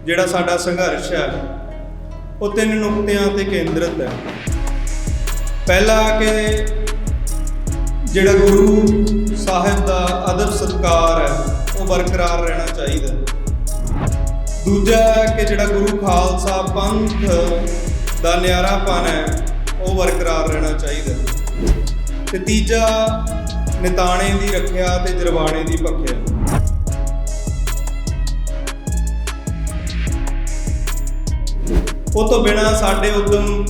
ਜਿਹੜਾ ਸਾਡਾ ਸੰਘਰਸ਼ ਹੈ ਉਹ ਤਿੰਨ ਨੁਕਤਿਆਂ ਤੇ ਕੇਂਦਰਿਤ ਹੈ। ਪਹਿਲਾ ਕਿ ਜਿਹੜਾ ਗੁਰੂ ਸਾਹਿਬ ਦਾ ਅਦਬ ਸਤਿਕਾਰ ਹੈ ਉਹ ਬਰਕਰਾਰ ਰਹਿਣਾ ਚਾਹੀਦਾ। ਦੂਜਾ ਕਿ ਜਿਹੜਾ ਗੁਰੂ ਖਾਲਸਾ ਪੰਥ ਦਾ ਨਿਆਰਾਪਨ ਹੈ ਉਹ ਬਰਕਰਾਰ ਰਹਿਣਾ ਚਾਹੀਦਾ। ਤੇ ਤੀਜਾ ਨਿਤਾਣੇ ਦੀ ਰੱਖਿਆ ਤੇ ਜਰਵਾਣੇ ਦੀ ਭਖਿਆ। ਉਹ ਤੋਂ ਬਿਨਾਂ ਸਾਡੇ ਉਦਮ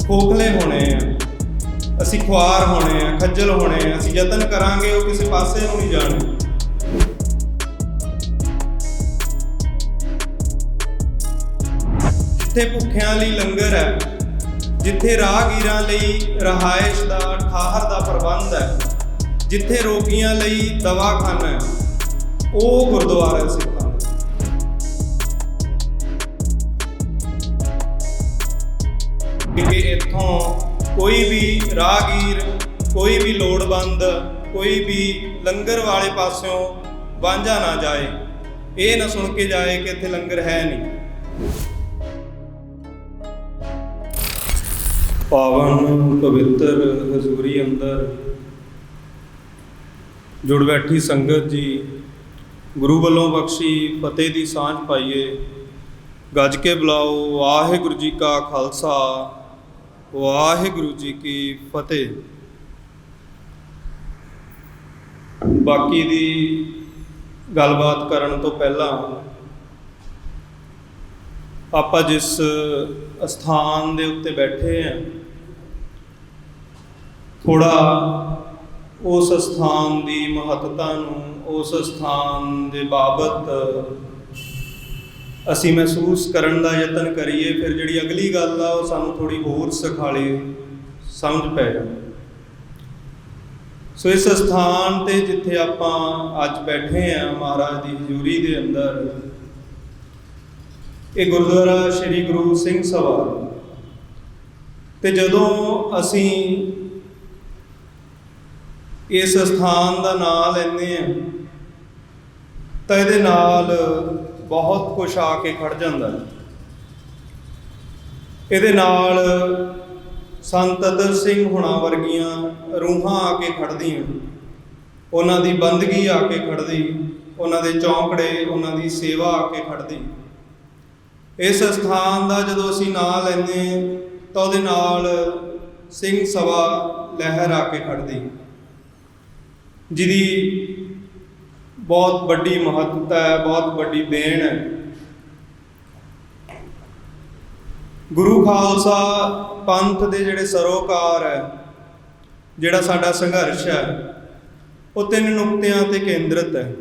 ਖੋਖਲੇ ਹੋਣੇ ਆ, ਅਸੀਂ ਖੁਆਰ ਹੋਣੇ ਆ, ਖੱਜਲ ਹੋਣੇ ਆ। ਅਸੀਂ ਯਤਨ ਕਰਾਂਗੇ ਉਹ ਕਿਸੇ ਪਾਸੇ ਨੂੰ ਨਹੀਂ ਜਾਣਗੇ। ਜਿੱਥੇ ਭੁੱਖਿਆਂ ਲਈ ਲੰਗਰ ਹੈ, ਜਿੱਥੇ ਰਾਹਗੀਰਾਂ ਲਈ ਰਹਾਇਸ਼ ਦਾ ਠਾਹਰ ਦਾ ਪ੍ਰਬੰਧ ਹੈ, ਜਿੱਥੇ ਰੋਗੀਆਂ ਲਈ ਦਵਾਖਾਨਾ ਹੈ, ਉਹ ਗੁਰਦੁਆਰਾ ਸਿੱਖਾਂ ਦਾ। ਕਿ ਇੱਥੋਂ ਕੋਈ ਵੀ ਰਾਹਗੀਰ, ਕੋਈ ਵੀ ਲੋੜਵੰਦ, ਕੋਈ ਵੀ ਲੰਗਰ ਵਾਲੇ ਪਾਸਿਓਂ ਵਾਂਝਾ ਨਾ ਜਾਏ, ਇਹ ਨਾ ਸੁਣ ਕੇ ਜਾਏ ਕਿ ਇੱਥੇ ਲੰਗਰ ਹੈ ਨਹੀਂ। ਪਾਵਨ ਪਵਿੱਤਰ ਹਜ਼ੂਰੀ ਅੰਦਰ ਜੁੜ ਬੈਠੀ ਸੰਗਤ ਜੀ, ਗੁਰੂ ਵੱਲੋਂ ਬਖਸ਼ੀ ਫਤਿਹ ਦੀ ਸਾਂਝ ਪਾਈਏ। ਗੱਜ ਕੇ ਬੁਲਾਓ ਵਾਹਿਗੁਰੂ ਜੀ ਕਾ ਖਾਲਸਾ, ਵਾਹਿਗੁਰੂ ਜੀ ਕੀ ਫਤਿਹ। ਬਾਕੀ ਦੀ ਗੱਲਬਾਤ ਕਰਨ ਤੋਂ ਪਹਿਲਾਂ ਆਪਾਂ ਜਿਸ ਅਸਥਾਨ ਦੇ ਉੱਤੇ ਬੈਠੇ ਹਾਂ, ਥੋੜਾ ਉਸ ਸਥਾਨ ਦੀ ਮਹੱਤਤਾ ਨੂੰ, ਉਸ ਸਥਾਨ ਦੇ ਬਾਬਤ ਅਸੀਂ ਮਹਿਸੂਸ ਕਰਨ ਦਾ ਯਤਨ ਕਰੀਏ। ਫਿਰ ਜਿਹੜੀ ਅਗਲੀ ਗੱਲ ਆ ਉਹ ਸਾਨੂੰ ਥੋੜੀ ਹੋਰ ਸੁਖਾਲੀ ਸਮਝ ਪੈ ਜਾਵੇ। ਸੋ ਇਸ ਸਥਾਨ ਤੇ ਜਿੱਥੇ ਆਪਾਂ ਅੱਜ ਬੈਠੇ ਹਾਂ ਮਹਾਰਾਜ ਦੀ ਹਜ਼ੂਰੀ ਦੇ ਅੰਦਰ, ਇਹ ਗੁਰਦੁਆਰਾ ਸ਼੍ਰੀ ਗੁਰੂ ਸਿੰਘ ਸਭਾ। ਤੇ ਜਦੋਂ ਅਸੀਂ ਇਸ ਸਥਾਨ ਦਾ ਨਾਮ ਲੈਂਦੇ ਹਾਂ ਤਾਂ ਇਹਦੇ ਨਾਲ ਬਹੁਤ ਕੁਛ ਆ ਕੇ ਖੜ ਜਾਂਦਾ ਹੈ। ਇਹਦੇ ਨਾਲ ਸੰਤ ਅਦਰ ਸਿੰਘ ਹੁਣਾਂ ਵਰਗੀਆਂ ਰੂਹਾਂ ਆ ਕੇ ਖੜਦੀਆਂ, ਉਹਨਾਂ ਦੀ ਬੰਦਗੀ ਆ ਕੇ ਖੜਦੀ, ਉਹਨਾਂ ਦੇ ਚੌਂਕੜੇ, ਉਹਨਾਂ ਦੀ ਸੇਵਾ ਆ ਕੇ ਖੜਦੀ। ਇਸ ਸਥਾਨ ਦਾ ਜਦੋਂ ਅਸੀਂ ਨਾਂ ਲੈਂਦੇ ਤਾਂ ਉਹਦੇ ਨਾਲ ਸਿੰਘ ਸਭਾ ਲਹਿਰ ਆ ਕੇ ਖੜਦੀ, ਜਿਹਦੀ ਬਹੁਤ ਵੱਡੀ ਮਹੱਤਤਾ ਹੈ, ਬਹੁਤ ਵੱਡੀ ਦੇਣ ਹੈ। ਗੁਰੂ ਖਾਲਸਾ ਪੰਥ ਦੇ ਜਿਹੜੇ ਸਰੋਕਾਰ ਹੈ, ਜਿਹੜਾ ਸਾਡਾ ਸੰਘਰਸ਼ ਹੈ, ਉਹ ਤਿੰਨ ਨੁਕਤਿਆਂ ਤੇ ਕੇਂਦਰਿਤ ਹੈ।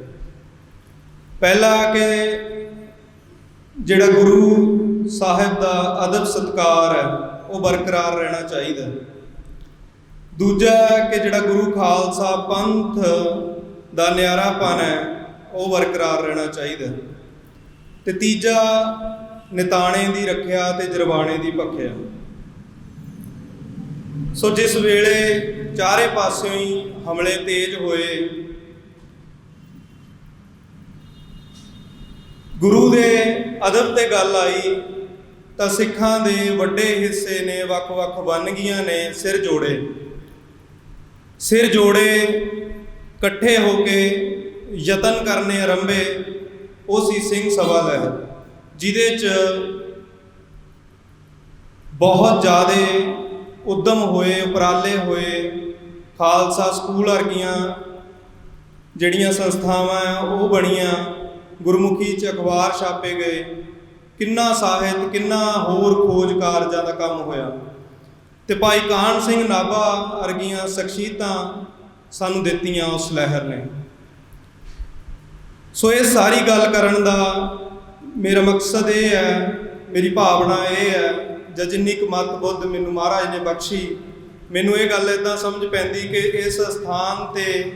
ਪਹਿਲਾ ਕਿ ਜਿਹੜਾ ਗੁਰੂ ਸਾਹਿਬ ਦਾ ਅਦਬ ਸਤਿਕਾਰ ਹੈ ਉਹ ਬਰਕਰਾਰ ਰਹਿਣਾ ਚਾਹੀਦਾ। ਦੂਜਾ ਕਿ ਜਿਹੜਾ ਗੁਰੂ ਖਾਲਸਾ ਪੰਥ ਦਾ ਨਿਆਰਾਪਨ ਹੈ ਉਹ ਬਰਕਰਾਰ ਰਹਿਣਾ ਚਾਹੀਦਾ। ਤੇ ਤੀਜਾ ਨਿਤਾਣੇ ਦੀ ਰੱਖਿਆ ਤੇ ਜਰਵਾਣੇ ਦੀ ਭਖਿਆ। ਸੋ ਜਿਸ ਵੇਲੇ ਚਾਰੇ ਪਾਸਿਓਂ ਹੀ ਹਮਲੇ ਤੇਜ਼ ਹੋਏ, ਗੁਰੂ ਦੇ ਅਦਬ ਤੇ ਗੱਲ ਆਈ ਤਾਂ ਸਿੱਖਾਂ ਦੇ ਵੱਡੇ ਹਿੱਸੇ ਨੇ, ਵੱਖ-ਵੱਖ ਵੰਨਗੀਆਂ ਨੇ ਸਿਰ ਜੋੜੇ ਇਕੱਠੇ ਹੋ ਕੇ ਯਤਨ ਕਰਨੇ ਆਰੰਭੇ। ਉਹ ਸੀ ਸਿੰਘ ਸਭਾ ਲਹਿਰ, ਜਿਹਦੇ 'ਚ ਬਹੁਤ ਜ਼ਿਆਦਾ ਉਦਮ ਹੋਏ, ਉਪਰਾਲੇ ਹੋਏ। ਖਾਲਸਾ ਸਕੂਲ ਵਰਗੀਆਂ ਜਿਹੜੀਆਂ ਸੰਸਥਾਵਾਂ ਆ ਉਹ ਬਣੀਆਂ, ਗੁਰਮੁਖੀ 'ਚ ਅਖਬਾਰ ਛਾਪੇ ਗਏ, ਕਿੰਨਾ ਸਾਹਿਤ, ਕਿੰਨਾ ਹੋਰ ਖੋਜ ਕਾਰਜਾਂ ਦਾ ਕੰਮ ਹੋਇਆ। ਤੇ ਭਾਈ ਕਾਹਨ ਸਿੰਘ ਨਾਭਾ ਵਰਗੀਆਂ ਸ਼ਖਸੀਅਤਾਂ ਸਾਨੂੰ ਦਿੱਤੀਆਂ ਉਸ ਲਹਿਰ ਨੇ। ਸੋ ਇਹ ਸਾਰੀ ਗੱਲ ਕਰਨ ਦਾ ਮੇਰਾ ਮਕਸਦ ਇਹ ਹੈ, ਮੇਰੀ ਭਾਵਨਾ ਇਹ ਹੈ, ਜਾਂ ਜਿੰਨੀ ਕੁ ਮੱਤ ਬੁੱਧ ਮੈਨੂੰ ਮਹਾਰਾਜ ਨੇ ਬਖਸ਼ੀ, ਮੈਨੂੰ ਇਹ ਗੱਲ ਇੱਦਾਂ ਸਮਝ ਪੈਂਦੀ ਕਿ ਇਸ ਸਥਾਨ 'ਤੇ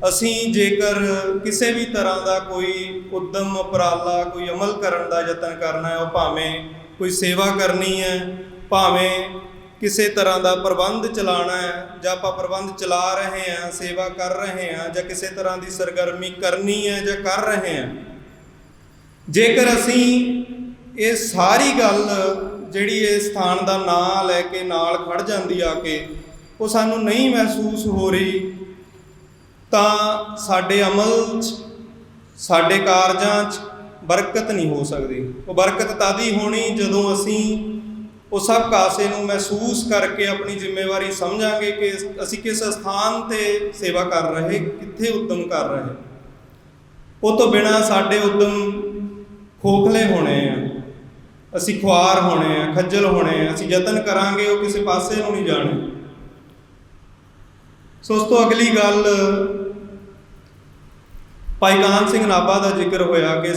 ਅਸੀਂ ਜੇਕਰ ਕਿਸੇ ਵੀ ਤਰ੍ਹਾਂ ਦਾ ਕੋਈ ਉਦਮ, ਉਪਰਾਲਾ, ਕੋਈ ਅਮਲ ਕਰਨ ਦਾ ਯਤਨ ਕਰਨਾ ਹੈ, ਉਹ ਭਾਵੇਂ ਕੋਈ ਸੇਵਾ ਕਰਨੀ ਹੈ, ਭਾਵੇਂ ਕਿਸੇ ਤਰ੍ਹਾਂ ਦਾ ਪ੍ਰਬੰਧ ਚਲਾਉਣਾ ਹੈ, ਜਾਂ ਆਪਾਂ ਪ੍ਰਬੰਧ ਚਲਾ ਰਹੇ ਹਾਂ, ਸੇਵਾ ਕਰ ਰਹੇ ਹਾਂ, ਜਾਂ ਕਿਸੇ ਤਰ੍ਹਾਂ ਦੀ ਸਰਗਰਮੀ ਕਰਨੀ ਹੈ ਜਾਂ ਕਰ ਰਹੇ ਹਾਂ, ਜੇਕਰ ਅਸੀਂ ਇਹ ਸਾਰੀ ਗੱਲ ਜਿਹੜੀ ਇਸ ਸਥਾਨ ਦਾ ਨਾਂ ਲੈ ਕੇ ਨਾਲ ਖੜ ਜਾਂਦੀ ਆ ਕੇ ਉਹ ਸਾਨੂੰ ਨਹੀਂ ਮਹਿਸੂਸ ਹੋ ਰਹੀ, ਤਾਂ ਸਾਡੇ ਅਮਲ 'ਚ, ਸਾਡੇ ਕਾਰਜਾਂ 'ਚ ਬਰਕਤ ਨਹੀਂ ਹੋ ਸਕਦੀ। ਉਹ ਬਰਕਤ ਤਦ ਹੀ ਹੋਣੀ ਜਦੋਂ ਅਸੀਂ ਉਹ ਸਭ ਕਾਸੇ ਨੂੰ ਮਹਿਸੂਸ ਕਰਕੇ ਆਪਣੀ ਜ਼ਿੰਮੇਵਾਰੀ ਸਮਝਾਂਗੇ ਕਿ ਅਸੀਂ ਕਿਸ ਸਥਾਨ 'ਤੇ ਸੇਵਾ ਕਰ ਰਹੇ, ਕਿੱਥੇ ਉੱਦਮ ਕਰ ਰਹੇ। ਉਹ ਤੋਂ ਬਿਨਾਂ ਸਾਡੇ ਉੱਦਮ ਖੋਖਲੇ ਹੋਣੇ ਆ, ਅਸੀਂ ਖੁਆਰ ਹੋਣੇ ਆ, ਖੱਜਲ ਹੋਣੇ ਆ। ਅਸੀਂ ਯਤਨ ਕਰਾਂਗੇ ਉਹ ਕਿਸੇ ਪਾਸੇ ਨੂੰ ਨਹੀਂ ਜਾਣੇ। ਸੋ ਉਸ ਤੋਂ ਅਗਲੀ ਗੱਲ, ਭਾਈ ਕਾਹਨ ਸਿੰਘ ਨਾਭਾ ਦਾ ਜ਼ਿਕਰ ਹੋਇਆ ਕਿ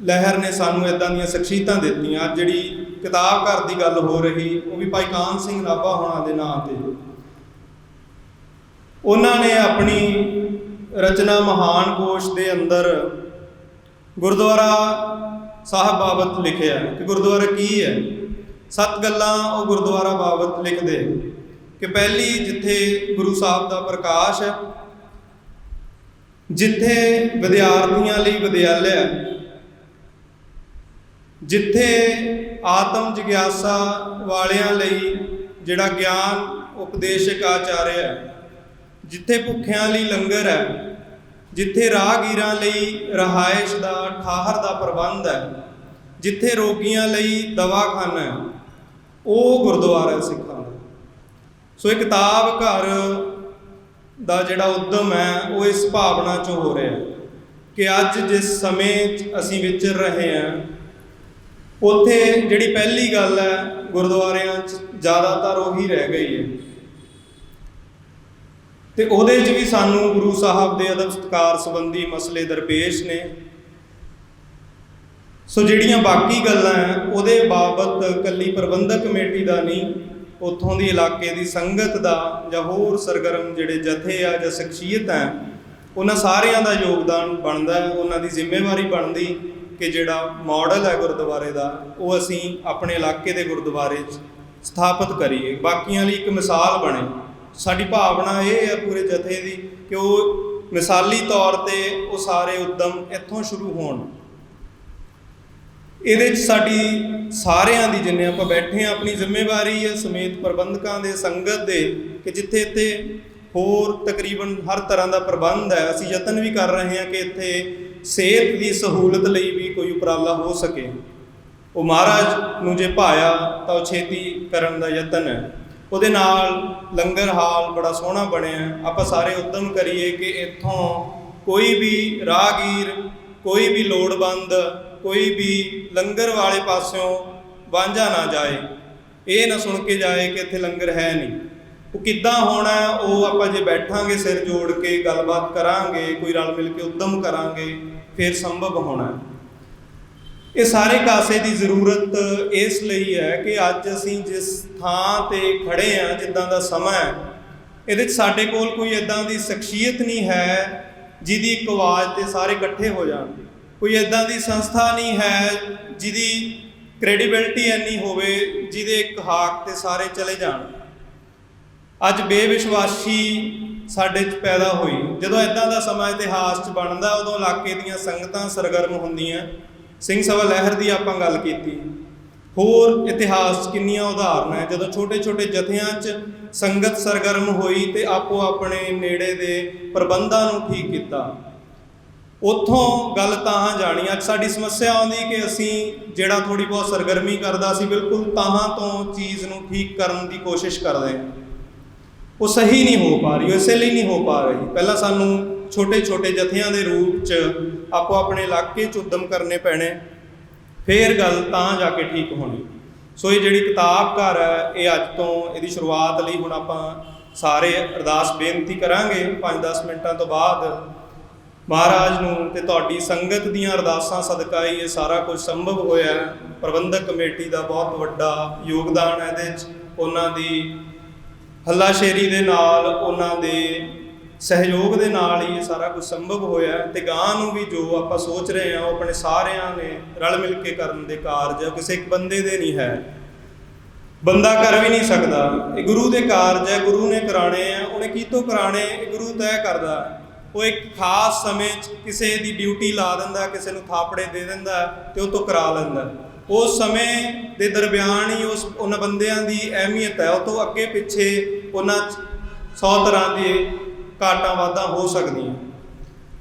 ਲਹਿਰ ਨੇ ਸਾਨੂੰ ਇੱਦਾਂ ਦੀਆਂ ਸ਼ਖਸੀਅਤਾਂ ਦਿੱਤੀਆਂ। ਅੱਜ ਜਿਹੜੀ ਕਿਤਾਬ ਘਰ ਦੀ ਗੱਲ ਹੋ ਰਹੀ ਉਹ ਵੀ ਭਾਈ ਕਾਹਨ ਸਿੰਘ ਨਾਭਾ ਹੋਣਾ ਦੇ ਨਾਂ 'ਤੇ। ਉਹਨਾਂ ਨੇ ਆਪਣੀ ਰਚਨਾ ਮਹਾਨ ਕੋਸ਼ ਦੇ ਅੰਦਰ ਗੁਰਦੁਆਰਾ ਸਾਹਿਬ ਬਾਬਤ ਲਿਖਿਆ ਕਿ ਗੁਰਦੁਆਰਾ ਕੀ ਹੈ। 7 ਗੱਲਾਂ ਉਹ ਗੁਰਦੁਆਰਾ ਬਾਬਤ ਲਿਖਦੇ ਕਿ ਪਹਿਲੀ, ਜਿੱਥੇ ਗੁਰੂ ਸਾਹਿਬ ਦਾ ਪ੍ਰਕਾਸ਼ ਹੈ, ਜਿੱਥੇ ਵਿਦਿਆਰਥੀਆਂ ਲਈ ਵਿਦਿਆਲਿਆ ਹੈ, ਜਿੱਥੇ ਆਤਮ ਜਿਗਿਆਸਾ ਵਾਲਿਆਂ ਲਈ ਜਿਹੜਾ ਗਿਆਨ ਉਪਦੇਸ਼ਕ ਆਚਾਰਿਆ ਹੈ, ਜਿੱਥੇ ਭੁੱਖਿਆਂ ਲਈ ਲੰਗਰ ਹੈ, ਜਿੱਥੇ ਰਾਹਗੀਰਾਂ ਲਈ ਰਹਾਇਸ਼ ਦਾ, ਠਾਹਰ ਦਾ ਪ੍ਰਬੰਧ ਹੈ, ਜਿੱਥੇ ਰੋਗੀਆਂ ਲਈ ਦਵਾਖਾਨਾ ਹੈ, ਉਹ ਗੁਰਦੁਆਰਾ ਸਿੱਖਾਂ ਦਾ। ਸੋ ਇਹ ਕਿਤਾਬ ਘਰ ਦਾ ਜਿਹੜਾ ਉੱਦਮ ਹੈ ਉਹ ਇਸ ਭਾਵਨਾ 'ਚੋਂ ਹੋ ਰਿਹਾ ਕਿ ਅੱਜ ਜਿਸ ਸਮੇਂ 'ਚ ਅਸੀਂ ਵਿਚਰ ਰਹੇ ਹਾਂ, ਉੱਥੇ ਜਿਹੜੀ ਪਹਿਲੀ ਗੱਲ ਹੈ ਗੁਰਦੁਆਰਿਆਂ 'ਚ ਜ਼ਿਆਦਾਤਰ ਉਹੀ ਰਹਿ ਗਈ ਹੈ, ਤੇ ਉਹਦੇ 'ਚ ਵੀ ਸਾਨੂੰ ਗੁਰੂ ਸਾਹਿਬ ਦੇ ਅਦਬ ਸਤਿਕਾਰ ਸੰਬੰਧੀ ਮਸਲੇ ਦਰਪੇਸ਼ ਨੇ। ਸੋ ਜਿਹੜੀਆਂ ਬਾਕੀ ਗੱਲਾਂ ਹੈ ਉਹਦੇ ਬਾਬਤ ਇਕੱਲੀ ਪ੍ਰਬੰਧਕ ਕਮੇਟੀ ਦਾ ਨਹੀਂ, ਉੱਥੋਂ ਦੀ ਇਲਾਕੇ ਦੀ ਸੰਗਤ ਦਾ ਜਾਂ ਹੋਰ ਸਰਗਰਮ ਜਿਹੜੇ ਜਥੇ ਆ ਜਾਂ ਸ਼ਖਸੀਅਤ ਹੈ, ਉਹਨਾਂ ਸਾਰਿਆਂ ਦਾ ਯੋਗਦਾਨ ਬਣਦਾ। ਉਹਨਾਂ ਦੀ ਜ਼ਿੰਮੇਵਾਰੀ ਬਣਦੀ ਕਿ ਜਿਹੜਾ ਮਾਡਲ ਹੈ ਗੁਰਦੁਆਰੇ ਦਾ ਉਹ ਅਸੀਂ ਆਪਣੇ ਇਲਾਕੇ ਦੇ ਗੁਰਦੁਆਰੇ 'ਚ ਸਥਾਪਿਤ ਕਰੀਏ, ਬਾਕੀਆਂ ਲਈ ਇੱਕ ਮਿਸਾਲ ਬਣੇ। ਸਾਡੀ ਭਾਵਨਾ ਇਹ ਹੈ ਪੂਰੇ ਜਥੇ ਦੀ ਕਿ ਉਹ ਮਿਸਾਲੀ ਤੌਰ 'ਤੇ ਉਹ ਸਾਰੇ ਉੱਦਮ ਇੱਥੋਂ ਸ਼ੁਰੂ ਹੋਣ। ਇਹਦੇ 'ਚ ਸਾਡੀ ਸਾਰਿਆਂ ਦੀ, ਜਿੰਨੇ ਆਪਾਂ ਬੈਠੇ ਹਾਂ, ਆਪਣੀ ਜ਼ਿੰਮੇਵਾਰੀ ਹੈ ਸਮੇਤ ਪ੍ਰਬੰਧਕਾਂ ਦੇ, ਸੰਗਤ ਦੇ, ਕਿ ਜਿੱਥੇ ਇੱਥੇ ਹੋਰ ਤਕਰੀਬਨ ਹਰ ਤਰ੍ਹਾਂ ਦਾ ਪ੍ਰਬੰਧ ਹੈ, ਅਸੀਂ ਯਤਨ ਵੀ ਕਰ ਰਹੇ ਹਾਂ ਕਿ ਇੱਥੇ ਸਿਹਤ ਦੀ ਸਹੂਲਤ ਲਈ ਵੀ ਕੋਈ ਉਪਰਾਲਾ ਹੋ ਸਕੇ। ਉਹ ਮਹਾਰਾਜ ਨੂੰ ਜੇ ਭਾਇਆ ਤਾਂ ਉਹ ਛੇਤੀ ਕਰਨ ਦਾ ਯਤਨ ਹੈ। ਉਹਦੇ ਨਾਲ ਲੰਗਰ ਹਾਲ ਬੜਾ ਸੋਹਣਾ ਬਣਿਆ। ਆਪਾਂ ਸਾਰੇ ਉੱਦਮ ਕਰੀਏ ਕਿ ਇੱਥੋਂ ਕੋਈ ਵੀ ਰਾਹਗੀਰ, ਕੋਈ ਵੀ ਲੋੜਵੰਦ, ਕੋਈ ਵੀ ਲੰਗਰ ਵਾਲੇ ਪਾਸਿਓਂ ਵਾਂਝਾ ਨਾ ਜਾਏ। ਇਹ ਨਾ ਸੁਣ ਕੇ ਜਾਏ ਕਿ ਇੱਥੇ ਲੰਗਰ ਹੈ ਨਹੀਂ। ਉਹ ਕਿੱਦਾਂ ਹੋਣਾ, ਉਹ ਆਪਾਂ ਜੇ ਬੈਠਾਂਗੇ, ਸਿਰ ਜੋੜ ਕੇ ਗੱਲਬਾਤ ਕਰਾਂਗੇ, ਕੋਈ ਰਲ ਮਿਲ ਕੇ ਉੱਦਮ ਕਰਾਂਗੇ, ਫਿਰ ਸੰਭਵ ਹੋਣਾ। ਇਹ ਸਾਰੇ ਕਾਸੇ ਦੀ ਜ਼ਰੂਰਤ ਇਸ ਲਈ ਹੈ ਕਿ ਅੱਜ ਅਸੀਂ ਜਿਸ ਥਾਂ 'ਤੇ ਖੜ੍ਹੇ ਹਾਂ, ਜਿੱਦਾਂ ਦਾ ਸਮਾਂ ਹੈ, ਇਹਦੇ 'ਚ ਸਾਡੇ ਕੋਲ ਕੋਈ ਇੱਦਾਂ ਦੀ ਸ਼ਖਸੀਅਤ ਨਹੀਂ ਹੈ ਜਿਹਦੀ ਇੱਕ ਆਵਾਜ਼ 'ਤੇ ਸਾਰੇ ਇਕੱਠੇ ਹੋ ਜਾਣ। ਕੋਈ ਇੱਦਾਂ ਦੀ ਸੰਸਥਾ ਨਹੀਂ ਹੈ ਜਿਹਦੀ ਕ੍ਰੈਡੀਬਿਲਿਟੀ ਇੰਨੀ ਹੋਵੇ ਜਿਹਦੇ ਇੱਕ ਹਾਕ 'ਤੇ ਸਾਰੇ ਚਲੇ ਜਾਣ। ਅੱਜ ਬੇਵਿਸ਼ਵਾਸੀ ਸਾਡੇ 'ਚ ਪੈਦਾ ਹੋਈ। ਜਦੋਂ ਇੱਦਾਂ ਦਾ ਸਮਾਂ ਇਤਿਹਾਸ 'ਚ ਬਣਦਾ, ਉਦੋਂ ਇਲਾਕੇ ਦੀਆਂ ਸੰਗਤਾਂ ਸਰਗਰਮ ਹੁੰਦੀਆਂ। ਸਿੰਘ ਸਭਾ ਲਹਿਰ ਦੀ ਆਪਾਂ ਗੱਲ ਕੀਤੀ, ਹੋਰ ਇਤਿਹਾਸ 'ਚ ਕਿੰਨੀਆਂ ਉਦਾਹਰਨਾਂ ਹੈ ਜਦੋਂ ਛੋਟੇ ਛੋਟੇ ਜਥਿਆਂ 'ਚ ਸੰਗਤ ਸਰਗਰਮ ਹੋਈ ਤੇ ਆਪੋ ਆਪਣੇ ਨੇੜੇ ਦੇ ਪ੍ਰਬੰਧਾਂ ਨੂੰ ਠੀਕ ਕੀਤਾ। ਉੱਥੋਂ ਗੱਲ ਤਾਂ ਜਾਣੀ। ਅੱਜ ਸਾਡੀ ਸਮੱਸਿਆ ਆਉਂਦੀ ਕਿ ਅਸੀਂ ਜਿਹੜਾ ਥੋੜ੍ਹੀ ਬਹੁਤ ਸਰਗਰਮੀ ਕਰਦਾ, ਅਸੀਂ ਬਿਲਕੁਲ ਤਾਹਾਂ ਤੋਂ ਚੀਜ਼ ਨੂੰ ਠੀਕ ਕਰਨ ਦੀ ਕੋਸ਼ਿਸ਼ ਕਰਦੇ ਹਾਂ। ਉਹ ਸਹੀ ਨਹੀਂ ਹੋ ਪਾ ਰਹੀ, ਉਹ ਇਸੇ ਲਈ ਨਹੀਂ ਹੋ ਪਾ ਰਹੀ। ਪਹਿਲਾਂ ਸਾਨੂੰ ਛੋਟੇ ਛੋਟੇ ਜਥਿਆਂ ਦੇ ਰੂਪ 'ਚ ਆਪੋ ਆਪਣੇ ਇਲਾਕੇ 'ਚ ਉੱਦਮ ਕਰਨੇ ਪੈਣੇ, ਫਿਰ ਗੱਲ ਤਾਂ ਜਾ ਕੇ ਠੀਕ ਹੋਣੀ। ਸੋ ਇਹ ਜਿਹੜੀ ਕਿਤਾਬ ਘਰ ਹੈ, ਇਹ ਅੱਜ ਤੋਂ ਇਹਦੀ ਸ਼ੁਰੂਆਤ ਲਈ ਹੁਣ ਆਪਾਂ ਸਾਰੇ ਅਰਦਾਸ ਬੇਨਤੀ ਕਰਾਂਗੇ 5-10 ਮਿੰਟਾਂ ਤੋਂ ਬਾਅਦ। ਮਹਾਰਾਜ ਨੂੰ ਤੇ ਤੁਹਾਡੀ ਸੰਗਤ ਦੀਆਂ ਅਰਦਾਸਾਂ ਸਦਕਾ ਹੀ ਇਹ ਸਾਰਾ ਕੁਝ ਸੰਭਵ ਹੋਇਆ। ਪ੍ਰਬੰਧਕ ਕਮੇਟੀ ਦਾ ਬਹੁਤ ਵੱਡਾ ਯੋਗਦਾਨ ਹੈ ਇਹਦੇ 'ਚ। ਉਹਨਾਂ ਦੀ ਹੱਲਾਸ਼ੇਰੀ ਦੇ ਨਾਲ, ਉਹਨਾਂ ਦੇ ਸਹਿਯੋਗ ਦੇ ਨਾਲ ਹੀ ਇਹ ਸਾਰਾ ਕੁਝ ਸੰਭਵ ਹੋਇਆ। ਤੇ ਗਾਂ ਨੂੰ ਵੀ ਜੋ ਆਪਾਂ ਸੋਚ ਰਹੇ ਹਾਂ ਉਹ ਆਪਣੇ ਸਾਰਿਆਂ ਨੇ ਰਲ ਮਿਲ ਕੇ ਕਰਨ ਦੇ ਕਾਰਜ, ਕਿਸੇ ਇੱਕ ਬੰਦੇ ਦੇ ਨਹੀਂ ਹੈ। ਬੰਦਾ ਕਰ ਵੀ ਨਹੀਂ ਸਕਦਾ। ਇਹ ਗੁਰੂ ਦੇ ਕਾਰਜ ਹੈ, ਗੁਰੂ ਨੇ ਕਰਾਣੇ ਆ। ਉਹਨੇ ਕਿਤੋਂ ਕਰਾਣੇ, ਇਹ ਗੁਰੂ ਤੈਅ ਕਰਦਾ। ਉਹ ਇੱਕ ਖਾਸ ਸਮੇਂ 'ਚ ਕਿਸੇ ਦੀ ਡਿਊਟੀ ਲਾ ਦਿੰਦਾ, ਕਿਸੇ ਨੂੰ ਥਾਪੜੇ ਦੇ ਦਿੰਦਾ ਤੇ ਉਹ ਤੋਂ ਕਰਾ ਲੈਂਦਾ। ਉਸ ਸਮੇਂ ਦੇ ਦਰਮਿਆਨ ਹੀ ਉਹਨਾਂ ਬੰਦਿਆਂ ਦੀ ਅਹਿਮੀਅਤ ਹੈ, ਉਹ ਤੋਂ ਅੱਗੇ ਪਿੱਛੇ ਉਹਨਾਂ 100 ਤਰ੍ਹਾਂ ਦੇ ਘਾਟਾਂ ਵਾਧਾਂ ਹੋ ਸਕਦੀਆਂ।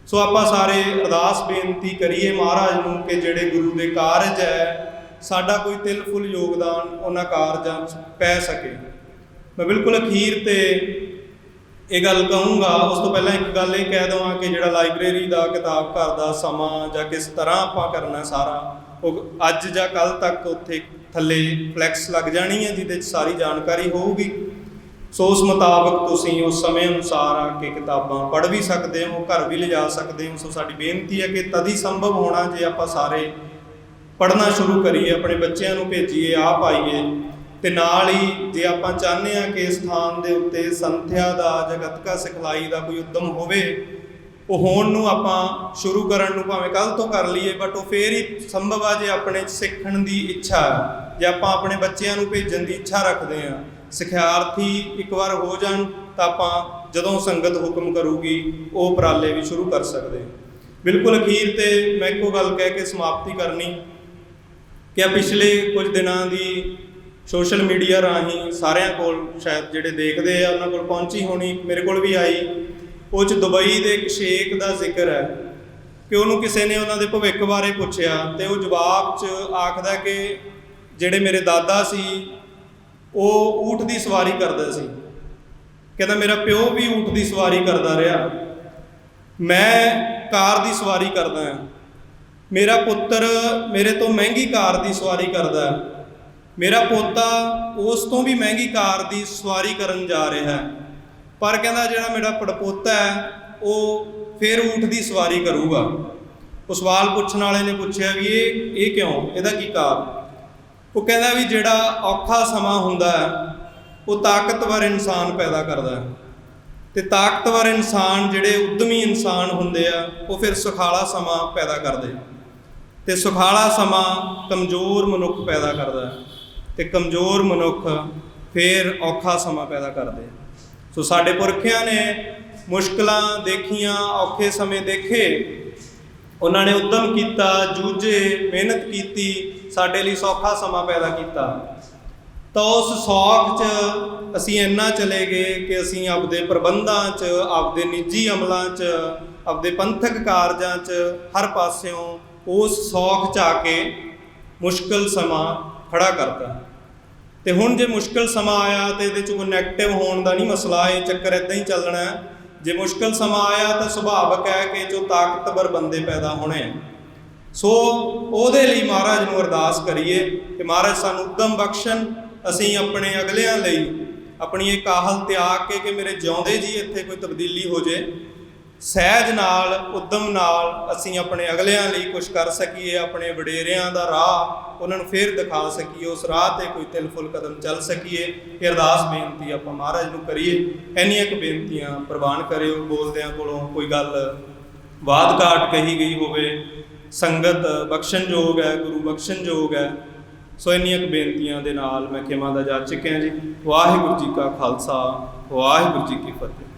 ਸੋ ਆਪਾਂ ਸਾਰੇ ਅਰਦਾਸ ਬੇਨਤੀ ਕਰੀਏ ਮਹਾਰਾਜ ਨੂੰ ਕਿ ਜਿਹੜੇ ਗੁਰੂ ਦੇ ਕਾਰਜ ਹੈ, ਸਾਡਾ ਕੋਈ ਤਿਲ ਫੁੱਲ ਯੋਗਦਾਨ ਉਹਨਾਂ ਕਾਰਜਾਂ 'ਚ ਪੈ ਸਕੇ। ਮੈਂ ਬਿਲਕੁਲ ਅਖੀਰ ਤੇ ਇਹ ਗੱਲ ਕਹੂੰਗਾ, ਉਸ ਤੋਂ ਪਹਿਲਾਂ ਇੱਕ ਗੱਲ ਇਹ ਕਹਿ ਦੇਵਾਂ ਕਿ ਜਿਹੜਾ ਲਾਇਬ੍ਰੇਰੀ ਦਾ ਕਿਤਾਬ ਘਰ ਦਾ ਸਮਾਂ ਜਾਂ ਕਿਸ ਤਰ੍ਹਾਂ ਆਪਾਂ ਕਰਨਾ ਸਾਰਾ, ਉਹ ਅੱਜ ਜਾਂ ਕੱਲ੍ਹ ਤੱਕ ਉੱਥੇ ਥੱਲੇ ਫਲੈਕਸ ਲੱਗ ਜਾਣੀ ਹੈ ਜਿਹਦੇ 'ਚ ਸਾਰੀ ਜਾਣਕਾਰੀ ਹੋਊਗੀ। ਸੋ ਉਸ ਮੁਤਾਬਕ ਤੁਸੀਂ ਉਸ ਸਮੇਂ ਅਨੁਸਾਰ ਆ ਕੇ ਕਿਤਾਬਾਂ ਪੜ੍ਹ ਵੀ ਸਕਦੇ ਹੋ, ਘਰ ਵੀ ਲਿਜਾ ਸਕਦੇ ਹੋ। ਸੋ ਸਾਡੀ ਬੇਨਤੀ ਹੈ ਕਿ ਤਦ ਹੀ ਸੰਭਵ ਹੋਣਾ ਜੇ ਆਪਾਂ ਸਾਰੇ ਪੜ੍ਹਨਾ ਸ਼ੁਰੂ ਕਰੀਏ, ਆਪਣੇ ਬੱਚਿਆਂ ਨੂੰ ਭੇਜੀਏ, ਆਪ ਆਈਏ। ਤੇ ਨਾਲ ਹੀ ਜੇ ਆਪਾਂ ਚਾਹੁੰਦੇ ਹਾਂ ਕਿ ਇਸ ਸਥਾਨ ਦੇ ਉੱਤੇ ਸੰਥਿਆ ਦਾ ਜਾਂ ਗੱਤਕਾ ਸਿਖਲਾਈ ਦਾ ਕੋਈ ਉਦਮ ਹੋਵੇ, ਉਹ ਹੋਣ ਨੂੰ ਆਪਾਂ ਸ਼ੁਰੂ ਕਰਨ ਨੂੰ ਭਾਵੇਂ ਕੱਲ੍ਹ ਤੋਂ ਕਰ ਲਈਏ, ਬਟ ਉਹ ਫੇਰ ਹੀ ਸੰਭਵ ਆ ਜੇ ਆਪਣੇ ਸਿੱਖਣ ਦੀ ਇੱਛਾ ਹੈ, ਜੇ ਆਪਾਂ ਆਪਣੇ ਬੱਚਿਆਂ ਨੂੰ ਭੇਜਣ ਦੀ ਇੱਛਾ ਰੱਖਦੇ ਹਾਂ। ਸਿਖਿਆਰਥੀ ਇੱਕ ਵਾਰ ਹੋ ਜਾਣ ਤਾਂ ਆਪਾਂ ਜਦੋਂ ਸੰਗਤ ਹੁਕਮ ਕਰੂਗੀ ਉਹ ਉਪਰਾਲੇ ਵੀ ਸ਼ੁਰੂ ਕਰ ਸਕਦੇ। ਬਿਲਕੁਲ ਅਖੀਰ ਤੇ ਮੈਂ ਇੱਕੋ ਗੱਲ ਕਹਿ ਕੇ ਸਮਾਪਤੀ ਕਰਨੀ ਕਿ ਪਿਛਲੇ ਕੁਝ ਦਿਨਾਂ ਦੀ ਸੋਸ਼ਲ ਮੀਡੀਆ ਰਾਹੀਂ ਸਾਰਿਆਂ ਕੋਲ, ਸ਼ਾਇਦ ਜਿਹੜੇ ਦੇਖਦੇ ਆ ਉਹਨਾਂ ਕੋਲ ਪਹੁੰਚੀ ਹੋਣੀ, ਮੇਰੇ ਕੋਲ ਵੀ ਆਈ। ਉਹ 'ਚ ਦੁਬਈ ਦੇ ਇੱਕ ਸ਼ੇਖ ਦਾ ਜ਼ਿਕਰ ਹੈ ਕਿ ਉਹਨੂੰ ਕਿਸੇ ਨੇ ਉਹਨਾਂ ਦੇ ਭਵਿੱਖ ਬਾਰੇ ਪੁੱਛਿਆ ਤੇ ਉਹ ਜਵਾਬ 'ਚ ਆਖਦਾ ਕਿ ਜਿਹੜੇ ਮੇਰੇ ਦਾਦਾ ਸੀ ਉਹ ਊਠ ਦੀ ਸਵਾਰੀ ਕਰਦੇ ਸੀ। ਕਹਿੰਦਾ ਮੇਰਾ ਪਿਓ ਵੀ ਊਠ ਦੀ ਸਵਾਰੀ ਕਰਦਾ ਰਿਹਾ, ਮੈਂ ਕਾਰ ਦੀ ਸਵਾਰੀ ਕਰਦਾ ਹਾਂ, ਮੇਰਾ ਪੁੱਤਰ ਮੇਰੇ ਤੋਂ ਮਹਿੰਗੀ ਕਾਰ ਦੀ ਸਵਾਰੀ ਕਰਦਾ, ਮੇਰਾ ਪੋਤਾ ਉਸ ਤੋਂ ਵੀ ਮਹਿੰਗੀ ਕਾਰ ਦੀ ਸਵਾਰੀ ਕਰਨ ਜਾ ਰਿਹਾ ਹੈ, ਪਰ ਕਹਿੰਦਾ ਜਿਹੜਾ ਮੇਰਾ ਪੜਪੋਤਾ ਹੈ ਉਹ ਫਿਰ ਊਠ ਦੀ ਸਵਾਰੀ ਕਰੂਗਾ। ਉਹ ਸਵਾਲ ਪੁੱਛਣ ਵਾਲੇ ਨੇ ਪੁੱਛਿਆ ਵੀ ਇਹ ਕਿਉਂ, ਇਹਦਾ ਕੀ ਕਾਰਨ? ਉਹ ਕਹਿੰਦਾ ਵੀ ਜਿਹੜਾ ਔਖਾ ਸਮਾਂ ਹੁੰਦਾ ਹੈ ਉਹ ਤਾਕਤਵਰ ਇਨਸਾਨ ਪੈਦਾ ਕਰਦਾ ਹੈ, ਤੇ ਤਾਕਤਵਰ ਇਨਸਾਨ ਜਿਹੜੇ ਉੱਦਮੀ ਇਨਸਾਨ ਹੁੰਦੇ ਆ ਉਹ ਫਿਰ ਸੁਖਾਲਾ ਸਮਾਂ ਪੈਦਾ ਕਰਦੇ, ਤੇ ਸੁਖਾਲਾ ਸਮਾਂ ਕਮਜ਼ੋਰ ਮਨੁੱਖ ਪੈਦਾ ਕਰਦਾ ਹੈ, ਤੇ ਕਮਜ਼ੋਰ ਮਨੁੱਖ ਫਿਰ ਔਖਾ ਸਮਾਂ ਪੈਦਾ ਕਰਦੇ। ਸੋ ਸਾਡੇ ਪੁਰਖਿਆਂ ਨੇ ਮੁਸ਼ਕਲਾਂ ਦੇਖੀਆਂ, ਔਖੇ ਸਮੇਂ ਦੇਖੇ, ਉਹਨਾਂ ਨੇ ਉੱਦਮ ਕੀਤਾ, ਜੂਝੇ, ਮਿਹਨਤ ਕੀਤੀ, ਸਾਡੇ ਲਈ ਸੌਖਾ ਸਮਾਂ ਪੈਦਾ ਕੀਤਾ। ਤਾਂ ਉਸ ਸੌਖ 'ਚ ਅਸੀਂ ਇੰਨਾ ਚਲੇ ਗਏ ਕਿ ਅਸੀਂ ਆਪਦੇ ਪ੍ਰਬੰਧਾਂ 'ਚ, ਆਪਦੇ ਨਿੱਜੀ ਅਮਲਾਂ 'ਚ, ਆਪਦੇ ਪੰਥਕ ਕਾਰਜਾਂ 'ਚ ਹਰ ਪਾਸਿਓਂ ਉਸ ਸੌਖ 'ਚ ਆ ਕੇ ਮੁਸ਼ਕਲ ਸਮਾਂ ਖੜਾ ਕਰਤਾ। ਤੇ ਹੁਣ ਜੇ ਮੁਸ਼ਕਲ ਸਮਾਂ ਆਇਆ ਤੇ ਇਹਦੇ 'ਚ ਕੋਈ ਨੈਗੇਟਿਵ ਹੋਣ ਦਾ ਨਹੀਂ ਮਸਲਾ, ਇਹ ਚੱਕਰ ਇੱਦਾਂ ਹੀ ਚੱਲਣਾ ਹੈ। ਜੇ ਮੁਸ਼ਕਲ ਸਮਾਂ ਆਇਆ ਤਾਂ ਸੁਭਾਵਿਕ ਹੈ ਕਿ ਜੋ ਤਾਕਤਵਰ ਬੰਦੇ ਪੈਦਾ ਹੋਣੇ। ਸੋ ਉਹਦੇ ਲਈ ਮਹਾਰਾਜ ਨੂੰ ਅਰਦਾਸ ਕਰੀਏ ਕਿ ਮਹਾਰਾਜ ਸਾਨੂੰ ਉੱਦਮ ਬਖਸ਼ਣ, ਅਸੀਂ ਆਪਣੇ ਅਗਲਿਆਂ ਲਈ ਆਪਣੀ ਇਹ ਕਾਹਲ ਤਿਆਗ ਕੇ ਮੇਰੇ ਜਿਉਂਦੇ ਜੀ ਇੱਥੇ ਕੋਈ ਤਬਦੀਲੀ ਹੋ ਜੇ, ਸਹਿਜ ਨਾਲ, ਉੱਦਮ ਨਾਲ ਅਸੀਂ ਆਪਣੇ ਅਗਲਿਆਂ ਲਈ ਕੁਝ ਕਰ ਸਕੀਏ, ਆਪਣੇ ਵਡੇਰਿਆਂ ਦਾ ਰਾਹ ਉਹਨਾਂ ਨੂੰ ਫੇਰ ਦਿਖਾ ਸਕੀਏ, ਉਸ ਰਾਹ 'ਤੇ ਕੋਈ ਤਿਲ ਫੁੱਲ ਕਦਮ ਚੱਲ ਸਕੀਏ। ਇਹ ਅਰਦਾਸ ਬੇਨਤੀ ਆਪਾਂ ਮਹਾਰਾਜ ਨੂੰ ਕਰੀਏ। ਇੰਨੀਆਂ ਕੁ ਬੇਨਤੀਆਂ ਪ੍ਰਵਾਨ ਕਰਿਓ। ਬੋਲਦਿਆਂ ਕੋਲੋਂ ਕੋਈ ਗੱਲ ਬਾਤ ਘਾਟ ਕਹੀ ਗਈ ਹੋਵੇ, ਸੰਗਤ ਬਖਸ਼ਣਯੋਗ ਹੈ, ਗੁਰੂ ਬਖਸ਼ਣਯੋਗ ਹੈ। ਸੋ ਇੰਨੀਆਂ ਕੁ ਬੇਨਤੀਆਂ ਦੇ ਨਾਲ ਮੈਂ ਖਿਮਾ ਦਾ ਜਾਚਕ ਹਾਂ ਜੀ। ਵਾਹਿਗੁਰੂ ਜੀ ਕਾ ਖਾਲਸਾ, ਵਾਹਿਗੁਰੂ ਜੀ ਕੀ ਫਤਿਹ।